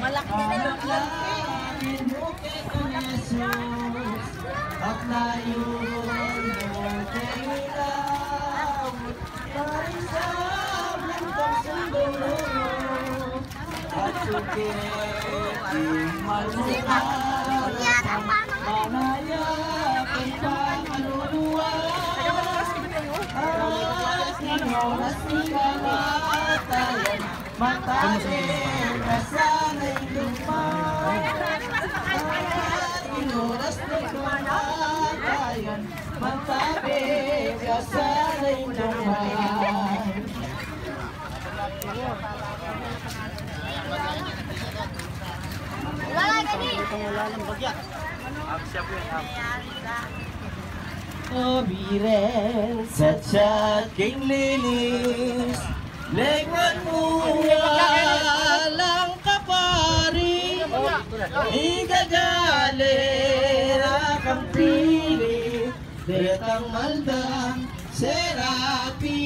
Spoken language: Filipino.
Malaki na. At layon mo kayo lang parisam ng pagsundo at sukiting malukang manayap ang pangaluluwa at inoras ni kamatayan matayin na sana'y lumang inoras ni kamatayan matayin na sana'y lumang. Biren sa tsaking lilis lengwan mo walang kapari igagalera kang pili detang maldang serapi